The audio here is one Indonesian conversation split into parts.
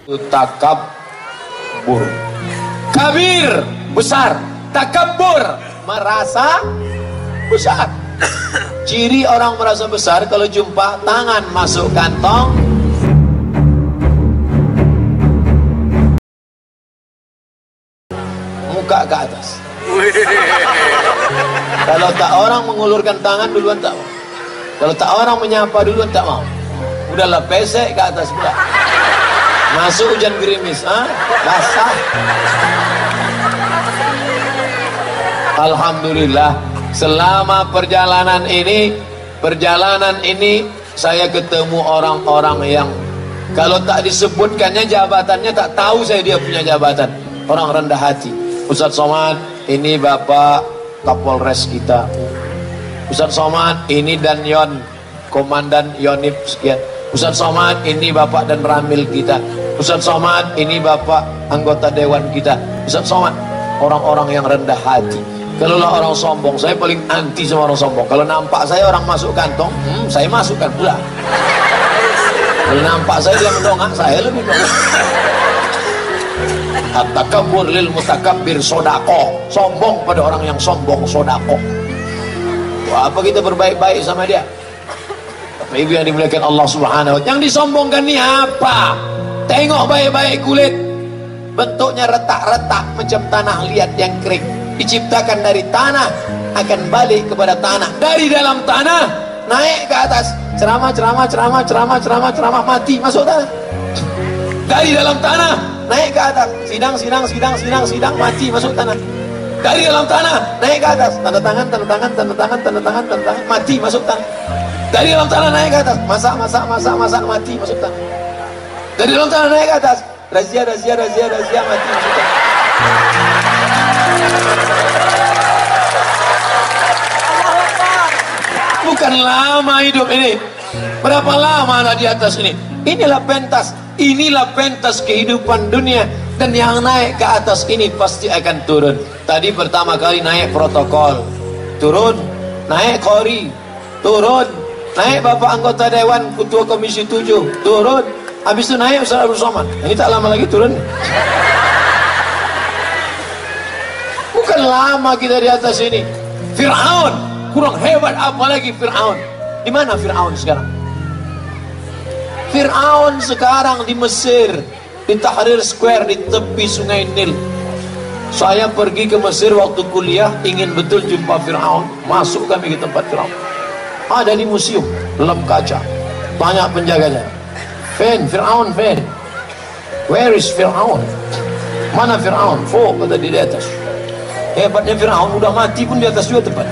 Takabbur. Kabir, besar. Takabbur, merasa besar. Ciri orang merasa besar kalau jumpa tangan masuk kantong, muka ke atas. Kalau tak orang mengulurkan tangan duluan tak mau. Kalau tak orang menyapa duluan tak mau. Udahlah pesek ke atas pula. Masuk hujan gerimis, basah. Alhamdulillah, selama perjalanan ini saya ketemu orang-orang yang kalau tak disebutkannya jabatannya tak tahu saya dia punya jabatan. Orang rendah hati. Ustaz Somad, ini Bapak Kapolres kita. Ustaz Somad, ini Danyon, Komandan Yonif sekian. Ustaz Somad, ini Bapak dan Ramil kita. Ustaz Somad, ini Bapak anggota Dewan kita. Ustaz Somad, orang-orang yang rendah hati. Kalau lah orang sombong, saya paling anti sama orang sombong. Kalau nampak saya orang masuk kantong, saya masukkan pula. Kalau nampak saya dia mendongak, saya lebih dongak. At-takabbur lil mutakabbir sodako. Sombong pada orang yang sombong sodako. Wah, apa kita berbaik-baik sama dia? Bapak Ibu yang dimuliakan Allah Subhanahu wa Ta'ala, yang disombongkan ni apa? Tengok baik-baik kulit, bentuknya retak-retak macam tanah liat yang kering. Diciptakan dari tanah, akan balik kepada tanah. Dari dalam tanah naik ke atas. Ceramah, mati masuk tanah. Dari dalam tanah naik ke atas. Sidang, mati masuk tanah. Dari dalam tanah naik ke atas. Tanda tangan, mati masuk tanah. Dari dalam tanah naik ke atas. Masak, mati masuk tanah. Dari dalam tanah naik ke atas. Razia, mati masuk tanah. Bukan lama hidup ini. Berapa lama anak di atas ini? Inilah pentas kehidupan dunia. Dan yang naik ke atas ini pasti akan turun. Tadi pertama kali naik protokol, turun. Naik kori, turun. Naik Bapak anggota Dewan, Ketua Komisi 7, turun. Habis itu naik Ustaz Abdul Somad. Ini tak lama lagi turun. Bukan lama kita di atas ini. Fir'aun kurang hebat apalagi Fir'aun. Di mana Fir'aun sekarang? Fir'aun sekarang di Mesir, di Tahrir Square, di tepi sungai Nil. Saya pergi ke Mesir waktu kuliah, ingin betul jumpa Fir'aun. Masuk kami ke tempat Fir'aun. Ada di museum, dalam kaca. Tanya penjaganya, Fir'aun, where is Fir'aun? Mana Fir'aun? Kata di atas. Hebatnya Fir'aun, udah mati pun di atas juga tempat.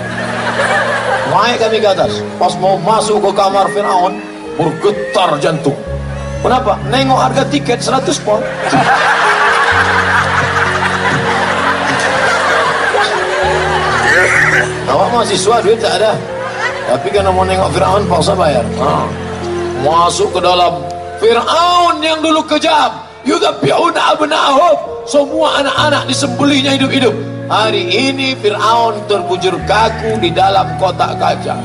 Naik kami ke atas. Pas mau masuk ke kamar Fir'aun, bergetar jantung. Kenapa? Nengok harga tiket 100 pound. Awak mahasiswa, duit tak ada. Tapi karena mau nengok Fir'aun, paksa bayar. Masuk ke dalam. Fir'aun yang dulu kejam, yudhabbi'una abna'ahum, semua anak-anak disembelihnya hidup-hidup. Hari ini Fir'aun terbujur kaku di dalam kotak kaca.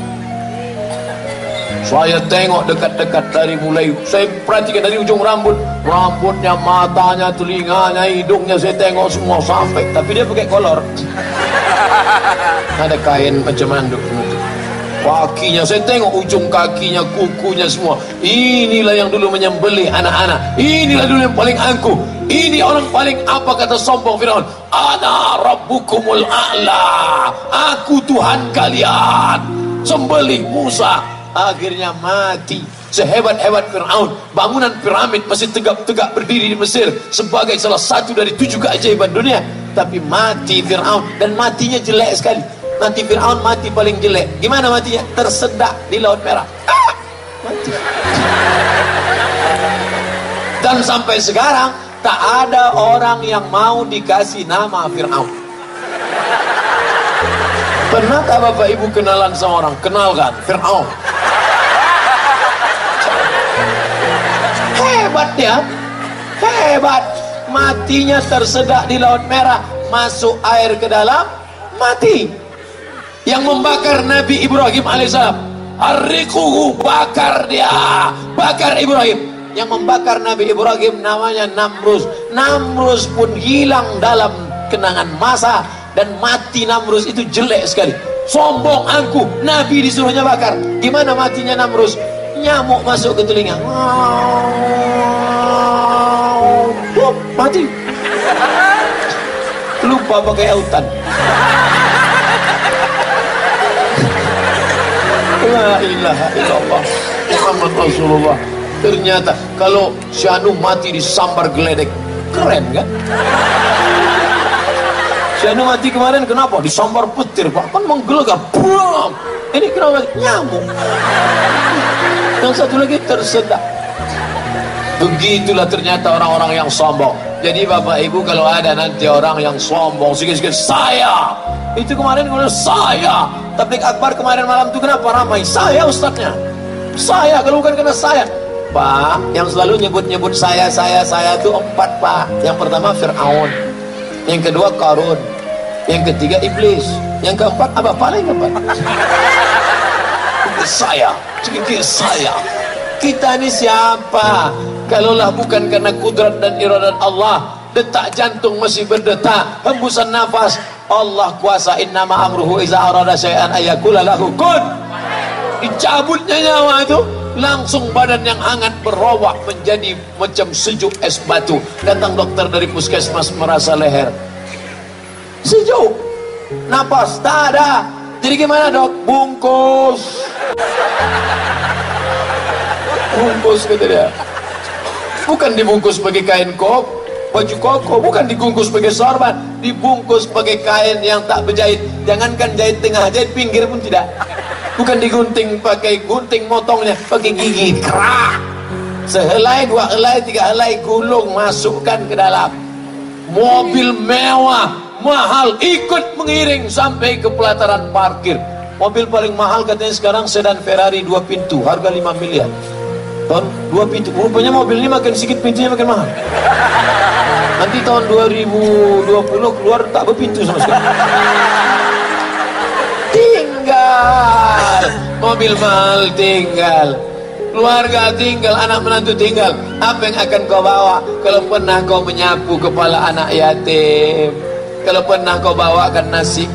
Saya tengok dekat-dekat dari mulai, saya perhatikan dari ujung rambutnya, matanya, telinganya, hidungnya, saya tengok semua sampai. Tapi dia pakai kolor. Ada kain macam manduk. Kakinya, saya tengok ujung kakinya, kukunya semua. Inilah yang dulu menyembelih anak-anak. Inilah dulu yang paling angkuh. Ini orang paling apa kata sombong Fir'aun? Ana rabbukumul a'la. Aku Tuhan kalian. Sembelih Musa. Akhirnya mati. Sehebat-hebat Fir'aun, bangunan piramid masih tegak-tegak berdiri di Mesir sebagai salah satu dari 7 keajaiban dunia. Tapi mati Fir'aun, dan matinya jelek sekali. Nanti Fir'aun mati paling jelek. Gimana matinya? Tersedak di Laut Merah. Mati. Dan sampai sekarang tak ada orang yang mau dikasih nama Fir'aun. Pernah tak Bapak Ibu kenalan sama orang? Kenalkan, Fir'aun. Hebat dia. Hebat. Matinya tersedak di Laut Merah. Masuk air ke dalam, mati. Yang membakar Nabi Ibrahim alaihissalam, harikuhu, bakar dia, bakar Ibrahim. yang membakar Nabi Ibrahim namanya Namrus. Namrus pun hilang dalam kenangan masa, dan mati Namrus itu jelek sekali. Sombong aku, Nabi disuruhnya bakar. Gimana matinya Namrus? Nyamuk masuk ke telinga, mati. Lupa pakai autan. La ilaha illallah Muhammad Rasulullah. Ternyata kalau Syanu mati disambar geledek, keren kan? Syanu mati kemarin kenapa? Disambar petir, Pak. Kan menggelegar. Bum! Ini kenapa? Nyamuk. Yang satu lagi tersedak. Begitulah ternyata orang-orang yang sombong. Jadi Bapak Ibu, kalau ada nanti orang yang sombong sikit-sikit, saya itu kemarin kalau saya tablik akbar kemarin malam itu kenapa ramai? Saya ustadznya, saya, kalau bukan karena saya. Pak, yang selalu nyebut-nyebut saya itu 4, Pak. Yang pertama Fir'aun, yang kedua Qarun, yang ketiga Iblis, yang keempat apa? Paling apa? Saya, sedikit saya. Kita ini siapa? Kalaulah bukan karena kudrat dan iradat Allah, detak jantung masih berdetak, hembusan nafas, Allah kuasa. Innama amruhu iza arada syai'an ayakula lahu kun. Dicabutnya nyawa itu, langsung badan yang hangat berowak menjadi macam sejuk es batu. Datang dokter dari puskesmas merasa leher sejuk, napas tak ada. Jadi gimana dok? Bungkus. Bungkus kata dia. Bukan dibungkus pakai kain kok, baju koko, bukan dibungkus pakai sorban, dibungkus pakai kain yang tak berjahit. Jangankan jahit tengah, jahit pinggir pun tidak. Bukan digunting pakai gunting motongnya, pakai gigi kerak. Sehelai, 2 helai, 3 helai gulung, masukkan ke dalam. Mobil mewah, mahal, ikut mengiring sampai ke pelataran parkir. Mobil paling mahal katanya sekarang sedan Ferrari 2 pintu, harga 5 miliar. Tahun 2 pintu, rupanya mobil ini makin sedikit pintunya makin mahal. Nanti tahun 2020 keluar tak berpintu sama sekali. Tinggal mobil mahal, tinggal keluarga, tinggal anak menantu, tinggal. Apa yang akan kau bawa? Kalau pernah kau menyapu kepala anak yatim, kalau pernah kau bawakan nasi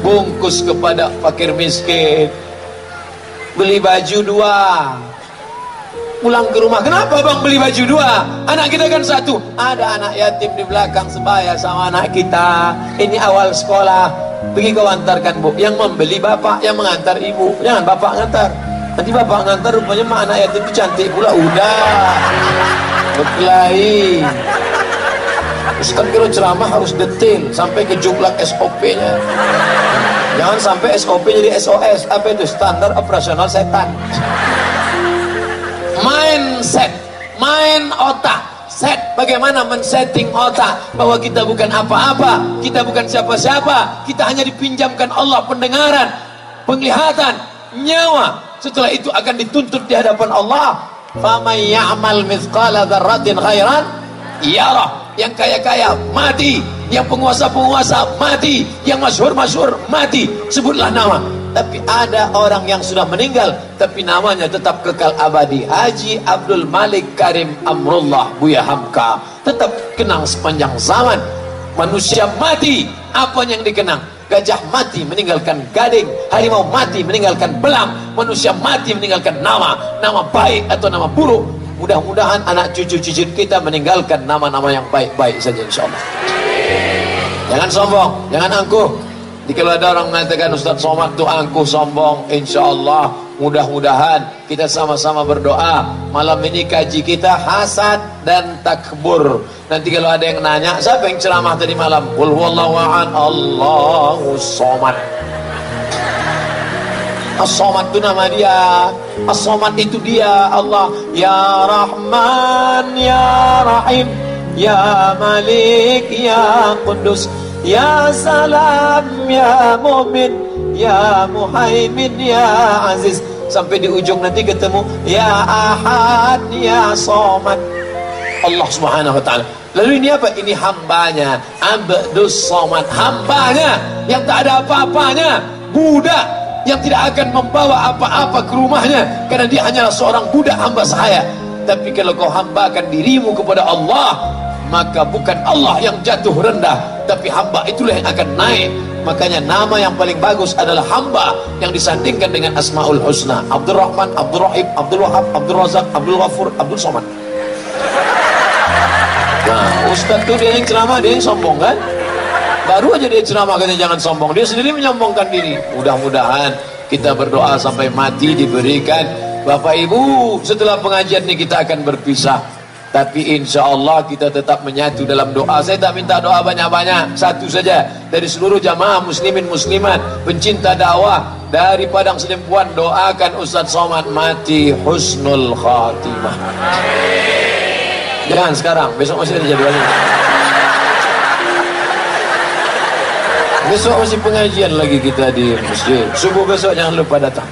bungkus kepada fakir miskin, beli baju 2, pulang ke rumah, kenapa bang beli baju 2? Anak kita kan 1. Ada anak yatim di belakang sebaya sama anak kita. Ini awal sekolah, pergi kau antarkan bu. Yang membeli bapak, yang mengantar ibu. Jangan bapak ngantar, nanti bapak ngantar rupanya mak anak yatim itu cantik pula. Udah berkelahi. Ustaz kalau ceramah harus detail sampai ke jumlah SOP-nya. Jangan sampai SOP jadi SOS. Apa itu? Standar operasional setan. Mindset, main otak, set. Bagaimana men-setting otak bahwa kita bukan apa-apa, kita bukan siapa-siapa, kita hanya dipinjamkan Allah pendengaran, penglihatan, nyawa. Setelah itu akan dituntut di hadapan Allah. Faman ya'mal mithqala dzarratin khairan yarah. Yang kaya-kaya mati, yang penguasa-penguasa mati, yang masyhur-masyhur mati. Sebutlah nama. Tapi ada orang yang sudah meninggal tapi namanya tetap kekal abadi. Haji Abdul Malik Karim Amrullah Buya Hamka tetap kenang sepanjang zaman. Manusia mati, apa yang dikenang? Gajah mati meninggalkan gading, harimau mati meninggalkan belang, manusia mati meninggalkan nama, nama baik atau nama buruk. Mudah-mudahan anak cucu-cucu kita meninggalkan nama-nama yang baik-baik saja insyaallah. Jangan sombong, jangan angkuh. Jadi kalau ada orang mengatakan Ustaz Somad itu angkuh, sombong, insyaallah mudah-mudahan kita sama-sama berdoa. Malam ini kaji kita hasad dan takbur. Nanti kalau ada yang nanya, siapa yang ceramah tadi malam? Qul huwallahu ahad, Allahus Somad. As-Somad itu nama dia. As-Somad itu dia Allah. Ya Rahman, Ya Rahim, Ya Malik, Ya Qudus, Ya Salam, Ya Mu'min, Ya Muhaimin, Ya Aziz. Sampai di ujung nanti ketemu Ya Ahad, Ya Somad. Allah Subhanahu wa ta'ala. Lalu ini apa? Ini hambanya, Abdus Somad, hambanya yang tak ada apa-apanya, budak yang tidak akan membawa apa-apa ke rumahnya karena dia hanyalah seorang budak hamba saya. Tapi kalau kau hambakan dirimu kepada Allah, maka bukan Allah yang jatuh rendah, tapi hamba itulah yang akan naik. Makanya nama yang paling bagus adalah hamba, yang disandingkan dengan Asmaul Husna. Abdul Rahman, Abdul Rahim, Abdul Wahab, Abdul Razak, Abdul Ghafur, Abdul Somad. Nah, Ustaz tuh dia yang ceramah, dia yang sombong kan? Baru aja dia ceramah katanya jangan sombong, dia sendiri menyombongkan diri. Mudah-mudahan kita berdoa sampai mati diberikan. Bapak Ibu, setelah pengajian ini kita akan berpisah, tapi insya Allah kita tetap menyatu dalam doa. Saya tak minta doa banyak-banyak, satu saja dari seluruh jamaah muslimin muslimat pencinta dakwah dari Padang Sedempuan, doakan Ustaz Somad mati husnul khatimah. Jangan sekarang, besok masih ada jadwalnya. Besok masih pengajian lagi kita di masjid. Subuh besok jangan lupa datang.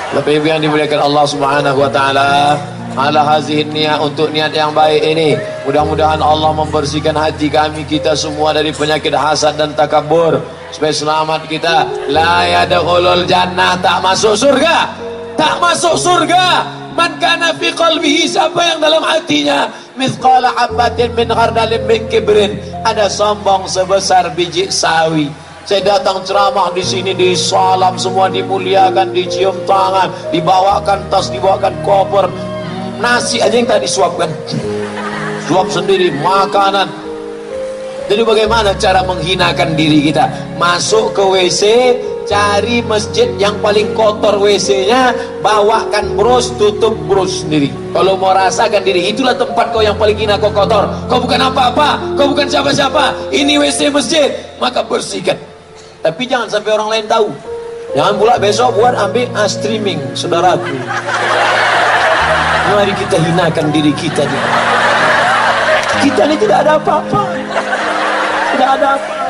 Bapak Ibu yang dimuliakan Allah Subhanahu wa taala, ala hazihin niat, untuk niat yang baik ini, mudah-mudahan Allah membersihkan hati kami kita semua dari penyakit hasad dan takabur, supaya selamat kita. La yadkhulul jannah, tak masuk surga, tak masuk surga man kana fi qalbihi, siapa yang dalam hatinya mithqala habatin min khardalin min kibrin, ada sombong sebesar biji sawi. Saya datang ceramah di sini, disalam semua, dimuliakan, dicium tangan, dibawakan tas, dibawakan koper, nasi aja yang tadi suapkan, suap sendiri, makanan. Jadi bagaimana cara menghinakan diri kita? Masuk ke WC, cari masjid yang paling kotor WC-nya, bawakan bros, tutup bros sendiri. Kalau mau rasakan diri, itulah tempat kau yang paling hina, kau kotor, kau bukan apa-apa, kau bukan siapa-siapa, ini WC masjid, maka bersihkan. Tapi jangan sampai orang lain tahu. Jangan pula besok buat ambil streaming, saudaraku. Mari kita hinakan diri kita. Kita ini tidak ada apa-apa, tidak ada apa-apa.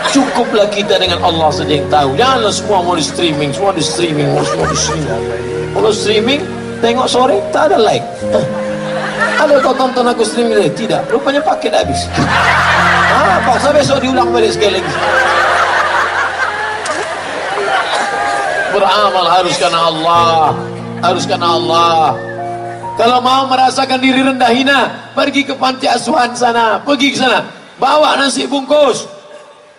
Cukuplah kita dengan Allah saja yang tahu. Janganlah semua mau di streaming, semua di streaming, semua di streaming. Kalau streaming, tengok sore tak ada like. Ada kau tonton aku streaming? Tidak, rupanya paket habis. Paksa besok diulang balik sekali lagi. Beramal harus karena Allah, harus karena Allah. Kalau mau merasakan diri rendah hina, pergi ke panti asuhan sana, pergi ke sana, bawa nasi bungkus,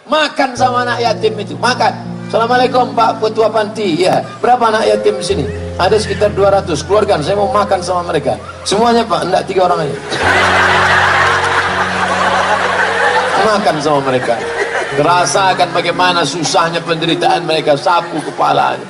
makan sama anak yatim itu, makan. Assalamualaikum Pak Ketua Panti, ya berapa anak yatim di sini? Ada sekitar 200, keluarkan, saya mau makan sama mereka. Semuanya Pak, enggak 3 orang aja. Makan sama mereka, rasakan bagaimana susahnya penderitaan mereka, sapu kepalanya.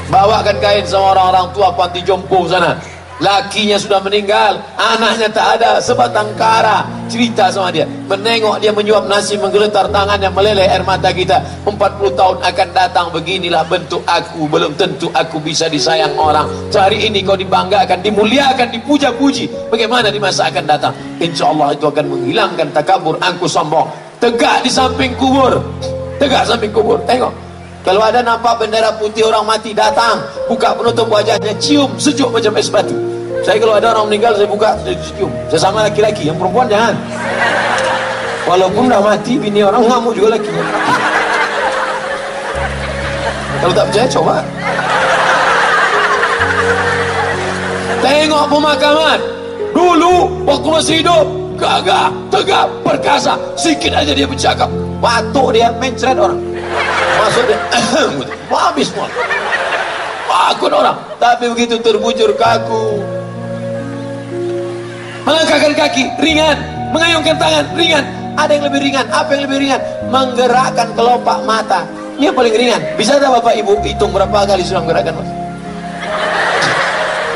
Bawakan kain sama orang-orang tua panti jompo sana, lakinya sudah meninggal, anaknya tak ada, sebatang kara. Cerita sama dia, menengok dia menyuap nasi, menggeletar tangannya, meleleh air mata kita. 40 tahun akan datang, beginilah bentuk aku, belum tentu aku bisa disayang orang. Hari ini kau dibanggakan, dimuliakan, dipuja-puji, bagaimana di masa akan datang? Insya Allah itu akan menghilangkan takabur, angku sombong. Tegak di samping kubur, tegak samping kubur, tengok. Kalau ada nampak bendera putih orang mati, datang, buka penutup wajahnya, cium, sejuk macam es batu. Saya kalau ada orang meninggal, saya buka, saya cium. Saya sama laki-laki, yang perempuan jangan. Walaupun dah mati, bini orang ngamuk juga laki. Kalau tak percaya, coba. Tengok pemakaman. Dulu, waktu masih hidup, gagah, tegap, perkasa. Sikit aja dia bercakap, batuk dia, mencret orang. Masuk dia, habis semua. Takut orang. Tapi begitu terbujur kaku, melangkahkan kaki, ringan. Mengayunkan tangan, ringan. Ada yang lebih ringan. Apa yang lebih ringan? Menggerakkan kelopak mata. Ini yang paling ringan. Bisa tak Bapak Ibu hitung berapa kali sudah menggerakkan mata?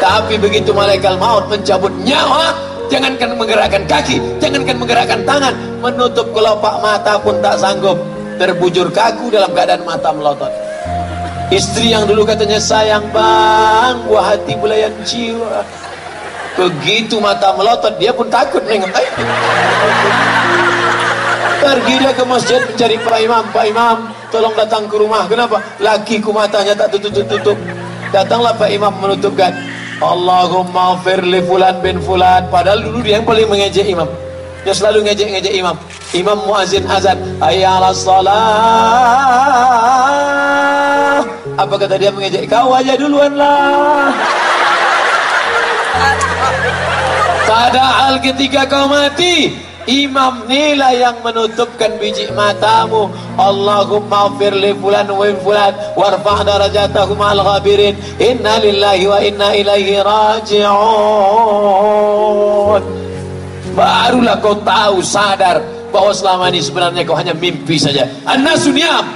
Tapi begitu malaikat maut mencabut nyawa, jangankan menggerakkan kaki, jangankan menggerakkan tangan, menutup kelopak mata pun tak sanggup. Terbujur kaku dalam keadaan mata melotot. Istri yang dulu katanya sayang bang, buah hati belayan jiwa, begitu mata melotot dia pun takut nengok. Pergi dia ke masjid mencari Pak Imam. Pak Imam tolong datang ke rumah. Kenapa? Lakiku matanya tak tutup-tutup. Datanglah Pak Imam menutupkan, Allahumma firli fulan bin fulan. Padahal dulu dia yang paling mengejek imam. Dia selalu ngejek-ngejek imam. Imam muazin azan, hayya 'alas shalah, Apa kata dia mengejek? Kau aja duluan lah. Padahal ketika kau mati, imam nila yang menutupkan biji matamu. Allahumma ighfir li fulan wa fulan warfa' darajatahum al ghabirin. Inna lillahi wa inna ilaihi raji'un. Barulah kau tahu, sadar bahwa selama ini sebenarnya kau hanya mimpi saja. An-nasuniyam,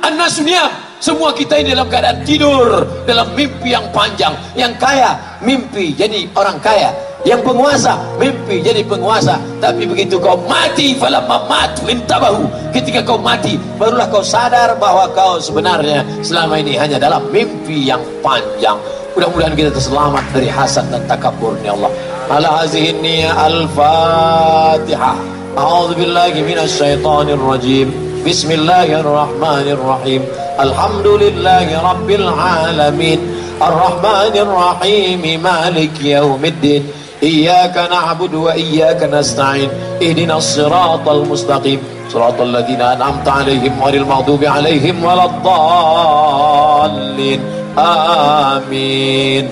an-nasuniyam. Semua kita ini dalam keadaan tidur, dalam mimpi yang panjang. Yang kaya mimpi jadi orang kaya, yang penguasa mimpi jadi penguasa. Tapi begitu kau mati, falamma matu intabahu, ketika kau mati barulah kau sadar bahwa kau sebenarnya selama ini hanya dalam mimpi yang panjang. Mudah-mudahan kita terselamat dari hasad dan takabur, ya Allah. Ala hazihi niyya al-Fatihah. A'udzu billahi minasy syaithanir rajim. Bismillahirrahmanirrahim. Alhamdulillahi rabbil alamin. Ar-Rahmanir Rahim. Maliki yaumiddin. Iyyaka na'budu wa iyyaka nasta'in. Ihdinas siratal mustaqim. Siratal ladzina an'amta 'alaihim ghairil maghdubi 'alaihim waladdallin. Amin.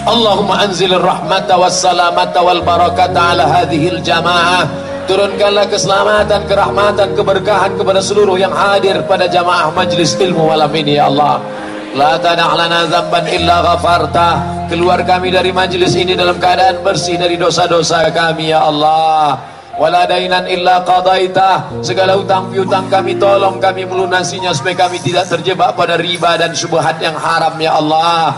Allahumma anzil rahmata wassalamata wal barakata ala hadhil jamaah. Turunkanlah keselamatan, kerahmatan, keberkahan kepada seluruh yang hadir pada jamaah majlis ilmu malam ini, ya Allah. La tada' lana dzamban illa ghafarta. Keluar kami dari majlis ini dalam keadaan bersih dari dosa-dosa kami, ya Allah. Wala dainan illa qadaita. Segala hutang piutang kami tolong kami melunasinya supaya kami tidak terjebak pada riba dan syubhat yang haram, ya Allah.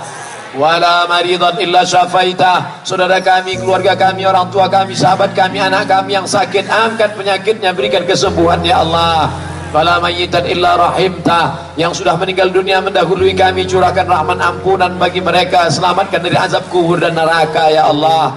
Wala maridan illa syafaita. Saudara kami, keluarga kami, orang tua kami, sahabat kami, anak kami yang sakit, angkat penyakitnya, berikan kesembuhan, ya Allah. Wala mayyitan illa rahimta. Yang sudah meninggal dunia mendahului kami, curahkan rahman ampunan bagi mereka, selamatkan dari azab kubur dan neraka, ya Allah.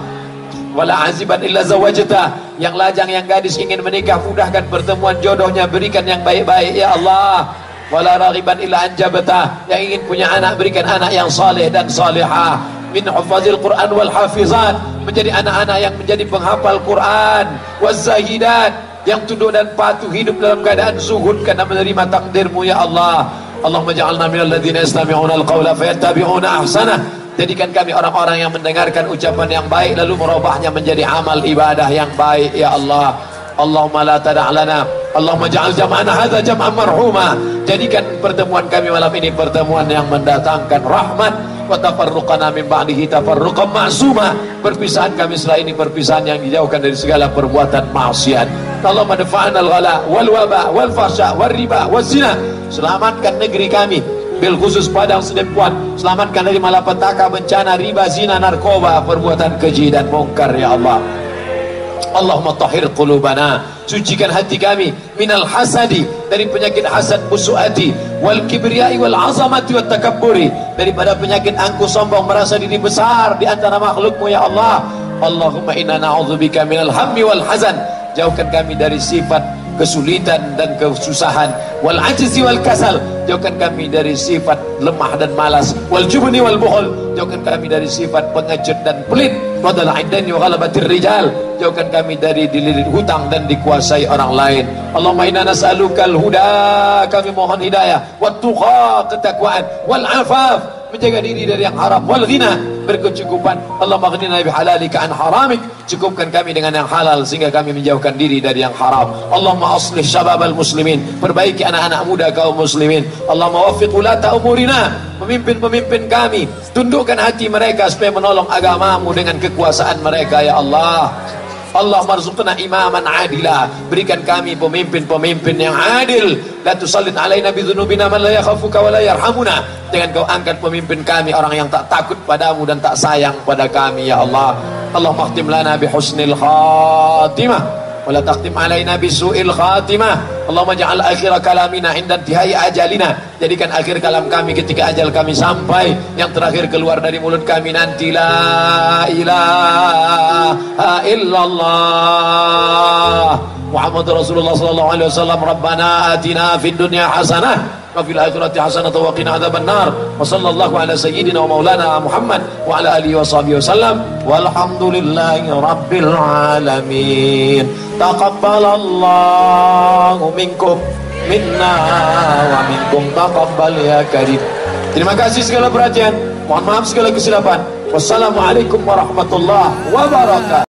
Wala aziban illa zawajta. Yang lajang, yang gadis ingin menikah, mudahkan pertemuan jodohnya, berikan yang baik-baik, ya Allah. Wala raghiban illa anjabta. Yang ingin punya anak, berikan anak yang saleh dan salihah. Min hufazil Quran wal hafizat. Menjadi anak-anak yang menjadi penghafal Quran. Wazahidat, yang tunduk dan patuh, hidup dalam keadaan zuhud karena menerima takdirmu, ya Allah. Allahumma ja'alna minal ladzina yastami'una al-qawla fayattabi'una ahsanah. Jadikan kami orang-orang yang mendengarkan ucapan yang baik lalu merubahnya menjadi amal ibadah yang baik, ya Allah. Allahumma la tada' lana, Allahumma ja'al jam'ana hadza jam'an marhuma. Jadikan pertemuan kami malam ini pertemuan yang mendatangkan rahmat. Wa tafarruqana min ba'dihi tafarruqan ma'suma. Perpisahan kami setelah ini perpisahan yang dijauhkan dari segala perbuatan maksiat. Allahumma dafa'na al-ghala wal waba wal fahsya wal riba wal zina. Selamatkan negeri kami, bil khusus Padang Sidempuan. Selamatkan dari malapetaka, bencana, riba, zina, narkoba, perbuatan keji dan mungkar, ya Allah. Allahumma tahhir qulubana, sucikan hati kami minal hasadi, dari penyakit hasad busuk hati, wal kibriyai wal azamati wat takabburi, daripada penyakit angku sombong, merasa diri besar di antara makhlukmu, ya Allah. Allahumma inna na'udzubika minal hammi wal hazan. Jauhkan kami dari sifat kesulitan dan kesusahan, wal ajzi wal kasal. Jauhkan kami dari sifat lemah dan malas, wal jubni wal bukhul. Jauhkan kami dari sifat pengecut dan pelit, wadal aidani wa ghalabatir rijal. Jauhkan kami dari dililit hutang dan dikuasai orang lain. Allahumma inna nas'alukal huda, kami mohon hidayah, wat tuqa, ketakwaan, wal afaf, menjaga diri dari yang haram, wal ghina, berkecukupan. Allahumma ghnina bihalalika an haramik, cukupkan kami dengan yang halal sehingga kami menjauhkan diri dari yang haram. Allahumma aslih syababal muslimin, perbaiki anak-anak muda kaum muslimin. Allahumma waffiq ulata umurina, pemimpin-pemimpin kami, tundukkan hati mereka supaya menolong agamamu dengan kekuasaan mereka, ya Allah. Allahumma arzuqna imaman adila, berikan kami pemimpin-pemimpin yang adil. La tusallit alaina bidzunubina man la yakhafuka wa la yarhamuna. Jangan kau angkat pemimpin kami orang yang tak takut padamu dan tak sayang pada kami, ya Allah. Allahumma khtim lana bihusnil khatimah wa la taqtim alaina bisu'il khatimah. Allahumma ja'al akhir kalamina inda intihai ajalina. Jadikan akhir kalam kami ketika ajal kami sampai, yang terakhir keluar dari mulut kami nanti la ilaha illallah Muhammadur Rasulullah sallallahu alaihi wasallam. Rabbana atina fid dunya hasanah wa fil akhirati hasanah wa qina adzabannar. Wa sallallahu ala sayyidina wa maulana Muhammad wa ala alihi washabihi wasallam. Walhamdulillahi rabbil alamin. Taqabbalallahu minkum minna wa minkum taqabbal ya karim. Terima kasih segala perhatian, mohon maaf segala kesilapan. Wassalamualaikum warahmatullahi wabarakatuh.